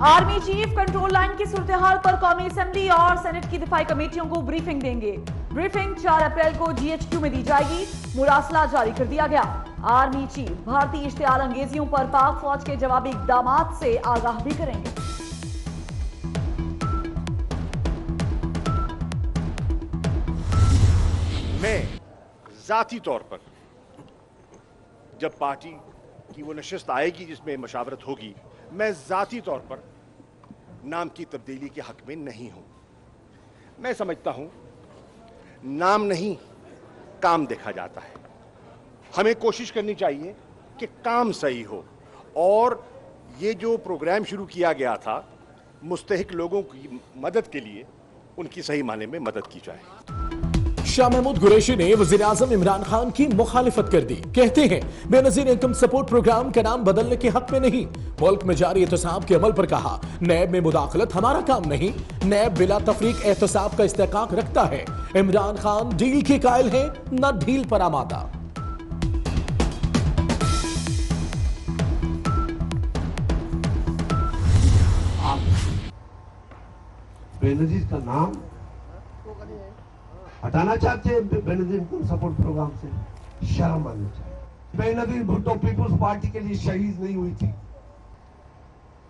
Army chief control line की सूरत-ए-हाल पर कौमी असेंबली और सेनेट की दिफाई कमेटियों को ब्रीफिंग देंगे। ब्रीफिंग 4 अप्रैल को GHQ में दी जाएगी। मुरासला जारी कर दिया गया। आर्मी चीफ भारतीय इश्तियाल अंगेजियों पर पाक फौज के जवाबी इकदामात से आगाह भी करेंगे। मैं जाती तौर पर जब पार्टी की वो नशिस्त आएगी जिसमें मशावरत होगी, मैं जाती तौर पर नाम की तब्दीली के हक में नहीं हूं। मैं समझता हूं नाम नहीं काम देखा जाता है। हमें कोशिश करनी चाहिए कि काम सही हो और ये जो प्रोग्राम शुरू किया गया था मुस्तहिक लोगों की मदद के लिए, उनकी सही माने में मदद की जाए। शाह महमूद कुरैशी ने वजीर आजम इमरान खान की मुखालिफत कर दी। कहते हैं बेनजीर इनकम सपोर्ट प्रोग्राम का नाम बदलने के हक में नहीं। मुल्क में जारी एहतसाब के अमल पर कहा, नैब में मुदाखलत हमारा काम नहीं। नैब बिला तफरीक एहतसाब का इस्तेकाक रखता है। इमरान खान डील के कायल है, न ढील पर आमादा। बेनजीर का नाम हटाना चाहते हैं। बेनजीर इनकम सपोर्ट प्रोग्राम से शर्म आनी चाहिए। बेनजीर भुट्टो पीपुल्स पार्टी के लिए शहीद नहीं हुई थी।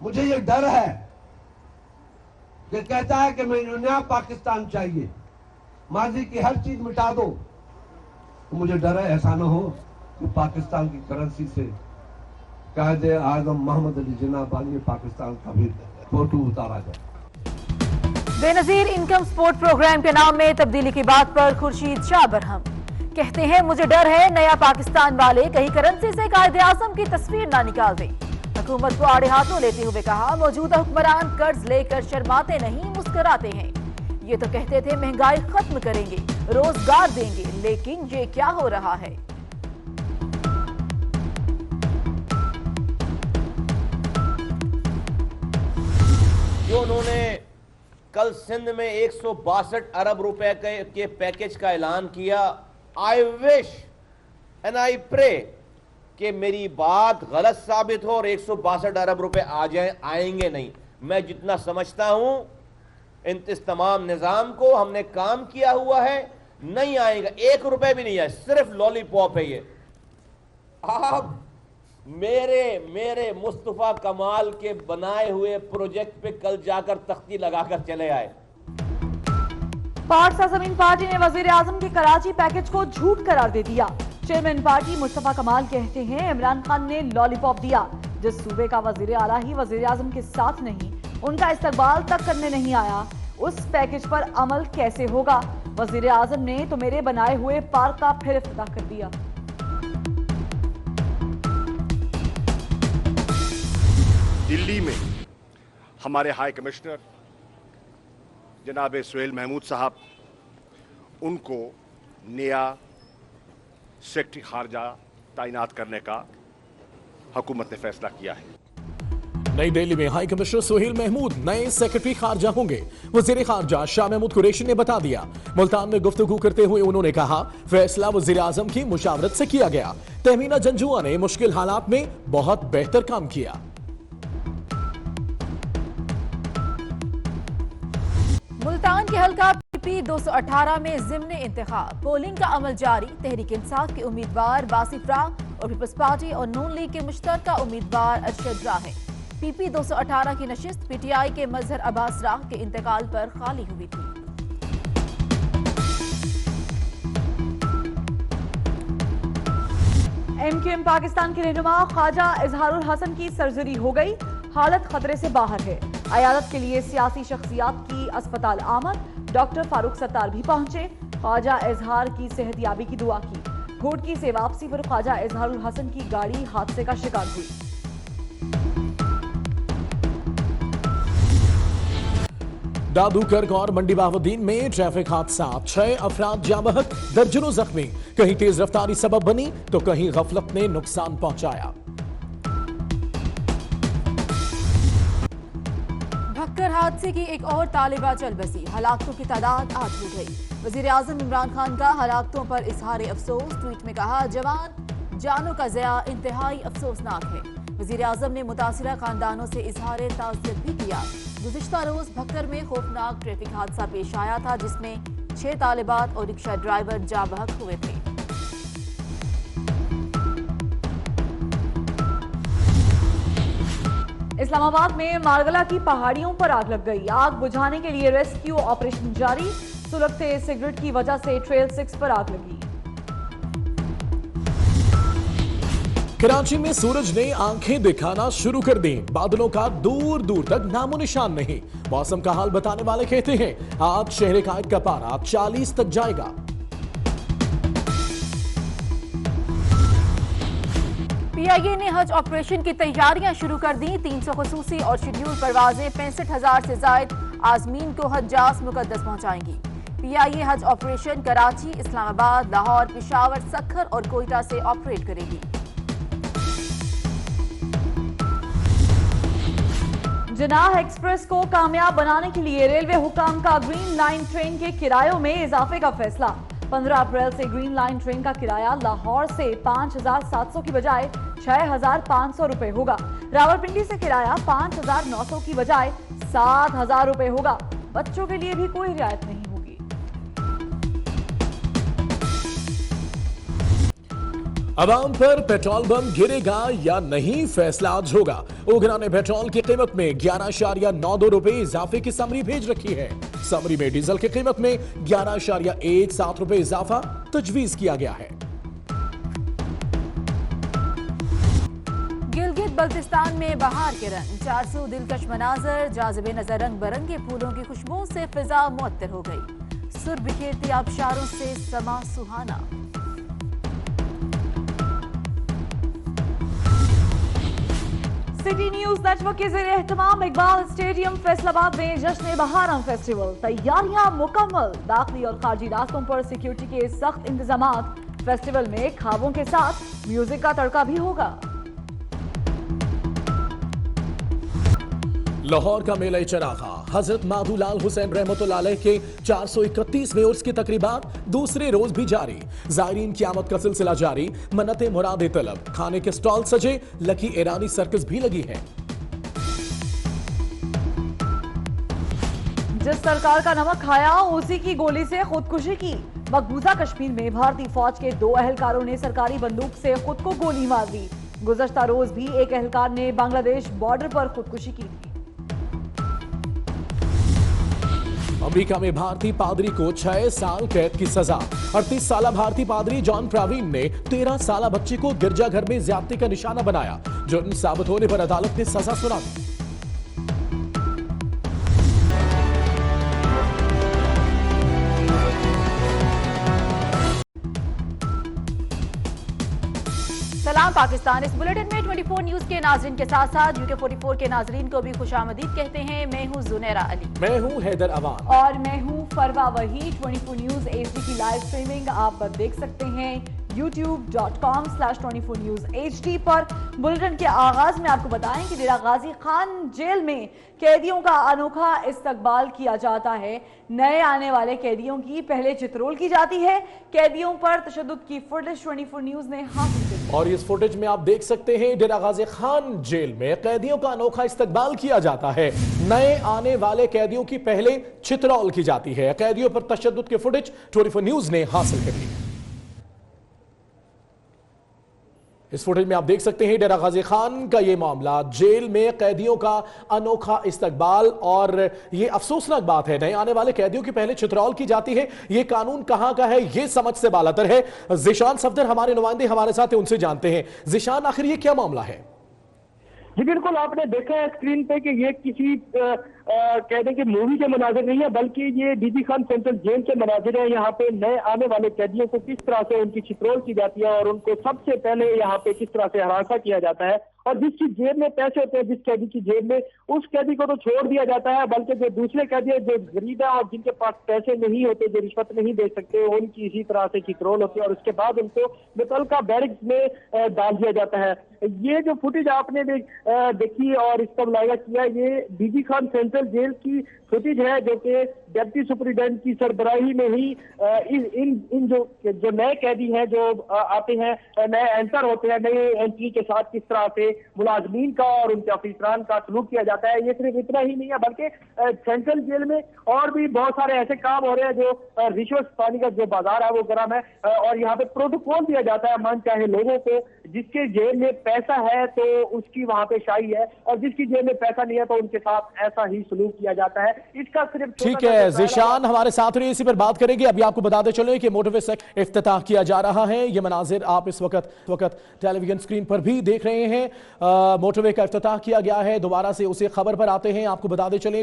मुझे ये डर है कि कहता है कि मैं नया पाकिस्तान चाहिए, माजी की हर चीज मिटा दो। तो मुझे डर है ऐसा ना हो कि पाकिस्तान की करेंसी से कायदे आजम मोहम्मद अली जिन्ना बानी पाकिस्तान का भी फोटो उतारा जाए। बेनजीर इनकम सपोर्ट प्रोग्राम के नाम में तब्दीली की बात पर खुर्शीद शाह बरहम कहते हैं, मुझे डर है नया पाकिस्तान वाले कहीं करेंसी से कायदे आजम की तस्वीर ना निकाल दें। हुकूमत को आड़े हाथों लेते हुए कहा, मौजूदा हुक्मरान कर्ज लेकर शर्माते नहीं, मुस्कुराते हैं। ये तो कहते थे महंगाई खत्म करेंगे, रोजगार देंगे, लेकिन ये क्या हो रहा है। जो उन्होंने कल सिंध में 162 अरब रुपए के पैकेज का ऐलान किया, I wish and I pray कि मेरी बात गलत साबित हो और 162 अरब रुपए आ जाए। आएंगे नहीं। मैं जितना समझता हूं इस तमाम निजाम को हमने काम किया हुआ है, नहीं आएगा। 1 रुपए भी नहीं है, सिर्फ लॉलीपॉप है ये। आप मेरे मुस्तफा कमाल के बनाए हुए प्रोजेक्ट पे कल जाकर तख्ती लगाकर चले आए। पाक सरजमीन पार्टी ने वजीर आजम के कराची पैकेज को झूठ करार दे दिया। चेयरमैन पार्टी मुस्तफा कमाल कहते हैं, इमरान खान ने लॉलीपॉप दिया। जिस सूबे का वजीर आला ही वजीर आजम के साथ नहीं, उनका इस्तकबाल तक करने नहीं आया, उस पैकेज पर अमल कैसे होगा। वजीर आजम ने तो मेरे बनाए हुए पार्क का फिर इफ्तिताह कर दिया। दिल्ली में हमारे हाई कमिश्नर जनाब सुहेल महमूद साहब, उनको नया सेक्रेटरी खारजा तैनात करने का हुकूमत ने फैसला किया है। नई दिल्ली में हाई कमिश्नर सुहेल महमूद नए सेक्रेटरी खारजा होंगे। वजीर खारजा शाह महमूद कुरैशी ने बता दिया। मुल्तान में गुफ्तगू करते हुए उन्होंने कहा, फैसला वजीर आजम की मुशावरत से किया गया। तहमीना जंजुआ ने मुश्किल हालात में बहुत बेहतर काम किया। मुल्तान के हल्का PP 218 में ज़िम्ने इंतखाब पोलिंग का अमल जारी। तहरीक इंसाफ के उम्मीदवार बासिफ राह और पीपल्स पार्टी और नून लीग के मुश्तरका उम्मीदवार अरशद राह हैं। PP 218 की नशिस्त PTI के मजहर अब्बास राह के इंतकाल पर खाली हुई थी। MQM पाकिस्तान के रहनुमा ख्वाजा इजहारुल हसन की सर्जरी हो गई। हालत खतरे से बाहर है। अयादत के लिए सियासी शख्सियात की अस्पताल आमद। डॉक्टर फारूक सत्तार भी पहुंचे। ख्वाजा इजहार की सेहतयाबी की दुआ की। घोटकी से वापसी पर ख्वाजा इजहारुल हसन की गाड़ी हादसे का शिकार हुई। दादूकर्क और मंडी बहाउद्दीन में ट्रैफिक हादसा, 6 अफराद जाँ बहक, दर्जनों जख्मी। कहीं तेज रफ्तारी सबब बनी तो कहीं गफलत ने नुकसान पहुंचाया। भक्कर हादसे की एक और तालिबा चल बसी। हलाकतों की तादाद 8 हो गई। वजीर आजम इमरान खान का हलाकतों पर इजहार अफसोस। ट्वीट में कहा, जवान जानों का ज़या इंतहाई अफसोसनाक है। वजीर आजम ने मुतासिरा खानदानों से इजहार ताज़ियत भी किया। गुज़िश्ता रोज भक्कर में खौफनाक ट्रैफिक हादसा पेश आया था, जिसमें 6 तालिबात और रिक्शा ड्राइवर जाँ बहक हुए थे। इस्लामाबाद में मारगला की पहाड़ियों पर आग लग गई। आग बुझाने के लिए रेस्क्यू ऑपरेशन जारी। सुलगते सिगरेट की वजह से ट्रेल 6 पर आग लगी। कराची में सूरज ने आंखें दिखाना शुरू कर दी। बादलों का दूर दूर तक नामो निशान नहीं। मौसम का हाल बताने वाले कहते हैं आज शहर कायद का पारा 40 तक जाएगा। पीआईए ने हज ऑपरेशन की तैयारियां शुरू कर दी। 300 खुसूसी और शेड्यूल परवाजें 65,000 से जायद आजमीन को हज्जाज मुकद्दस पहुंचाएंगी। पीआईए हज ऑपरेशन कराची, इस्लामाबाद, लाहौर, पेशावर, सक्खर और कोयटा से ऑपरेट करेगी। जनाह एक्सप्रेस को कामयाब बनाने के लिए रेलवे हुकाम का ग्रीन लाइन ट्रेन के किरायों में इजाफे का फैसला। 15 अप्रैल से ग्रीन लाइन ट्रेन का किराया लाहौर से 5,700 की बजाय 6,500 रुपए होगा। रावलपिंडी से किराया 5,900 की बजाय 7,000 रुपए होगा। बच्चों के लिए भी कोई रियायत नहीं होगी। अवाम पर पेट्रोल बम गिरेगा या नहीं, फैसला आज होगा। ओगरा ने पेट्रोल की कीमत में 11.92 रुपए इजाफे की समरी भेज रखी है। समरी में डीजल की कीमत में 11.17 रुपए इजाफा तजवीज किया गया है। गिलगित बल्तिस्तान में बहार के रंग, 400 दिलकश मनाजर, जाज़िबे नजर रंग बिरंगे फूलों की खुशबू से फिजा मुअत्तर हो गई। सुर बिखेरती आबशारों से समा सुहाना। सिटी न्यूज नेटवर्क के ज़रिए एहतमाम इकबाल स्टेडियम फैसलाबाद में जश्न बहारम फेस्टिवल। तैयारियां मुकम्मल। दाखिली और खारजी रास्तों पर सिक्योरिटी के सख्त इंतजामात। फेस्टिवल में खाबों के साथ म्यूजिक का तड़का भी होगा। लाहौर का मेला चरागा हजरत माधुलाल हुसैन रहमतुल्लाह अलैह के 431वें उर्स की तकरीबात दूसरे रोज भी जारी। जायरीन की आमद का सिलसिला जारी। मन्नते मुरादे तलब, खाने के स्टॉल सजे, लकी ईरानी सर्कस भी लगी है। जिस सरकार का नमक खाया उसी की गोली से खुदकुशी की। मकबूजा कश्मीर में भारतीय फौज के 2 अहलकारों ने सरकारी बंदूक से खुद को गोली मार दी। गुज़श्ता रोज भी एक अहलकार ने बांग्लादेश बॉर्डर पर खुदकुशी की थी। अमेरिका में भारतीय पादरी को 6 साल कैद की सजा। 38 साला भारतीय पादरी जॉन प्रवीण ने 13 साला बच्चे को गिरजाघर में ज्यादती का निशाना बनाया। जुर्म साबित होने पर अदालत ने सजा सुना दी। सलाम पाकिस्तान। इस बुलेटिन में 24 न्यूज के नाजरीन के साथ साथ UK 44 के नाजरीन को भी खुशामदीद कहते हैं। मैं हूं जुनेरा अली, मैं हूं हैदर अवान और मैं हूं फरवा वही। 24 न्यूज HD की लाइव स्ट्रीमिंग आप देख सकते हैं youtube.com/24 News HD पर। बुलेटिन के आगाज में आपको बताएं कि डेरा गाजी खान जेल में कैदियों का अनोखा इस्तकबाल किया जाता है। नए आने वाले कैदियों की पहले चित्रोल की जाती है। कैदियों पर तशद्दुद की फुटेज 24 न्यूज ने हासिल की और इस फुटेज में आप देख सकते हैं डेरा गाजी खान जेल में कैदियों का अनोखा इस्तकबाल किया जाता है। नए आने वाले कैदियों की पहले चित्रोल की जाती है। कैदियों पर तशद्दुद की फुटेज 24 न्यूज ने हासिल कर ली। इस फुटेज में आप देख सकते हैं डेरा गाजी खान का ये मामला, जेल में कैदियों का अनोखा इस्तकबाल। और ये अफसोसनाक बात है, नए आने वाले कैदियों की पहले चित्रौल की जाती है। ये कानून कहां का है, ये समझ से बालातर है। जिशान सफदर हमारे नुमाइंदे हमारे साथ हैं, उनसे जानते हैं। जिशान, आखिर ये क्या मामला है? जी बिल्कुल, आपने देखा है स्क्रीन पे कि ये किसी कहने की मूवी के मनाजिर नहीं है, बल्कि ये डीजी खान सेंट्रल जेल के मनाजिर है। यहाँ पे नए आने वाले कैदियों को किस तरह से उनकी चित्रोल की जाती है और उनको सबसे पहले यहाँ पे किस तरह से हरासा किया जाता है। और जिसकी जेब में पैसे होते हैं, जिस कैदी की जेब में, उस कैदी को तो छोड़ दिया जाता है, बल्कि जो दूसरे कैदी है जो गरीब है और जिनके पास पैसे नहीं होते, जो रिश्वत नहीं दे सकते, उनकी इसी तरह से चित्रोल होती है और उसके बाद उनको मुतलका बैरिक्स में डाल दिया जाता है। ये जो फुटेज आपने देखी और इसका मुलाहिजा किया, ये डीजी खान सेंट्रल जेल की फुटेज है जो कि डिप्टी सुपरिटेंडेंट की सरबराही में ही इन जो नए कैदी हैं जो आते हैं, नए एंटर होते हैं, नए एंट्री के साथ किस तरह से मुलाजमीन का और उनके अफसरान का सलूक किया जाता है। ये सिर्फ इतना ही नहीं है बल्कि सेंट्रल जेल में और भी बहुत सारे ऐसे काम हो रहे हैं जो रिश्वत पानी का जो बाजार है वो गर्म है, और यहाँ पे प्रोटोकॉल दिया जाता है मन चाहे लोगों को। जिसके जेब में पैसा है तो उसकी वहां पे शाही है, और जिसकी जेब में पैसा नहीं है तो उनके साथ ऐसा ही सलूक किया जाता है। इसका सिर्फ ठीक है, ज़ीशान हमारे साथ रहिए, इसी पर बात करेंगे। अभी आपको बताते चले कि मोटरवे से इफ्तिताह किया जा रहा है। ये मनाजिर आप इस वक्त टेलीविजन स्क्रीन पर भी देख रहे हैं। मोटरवे का इफ्तिताह किया गया है। दोबारा से उसी खबर पर आते हैं, आपको बताते चले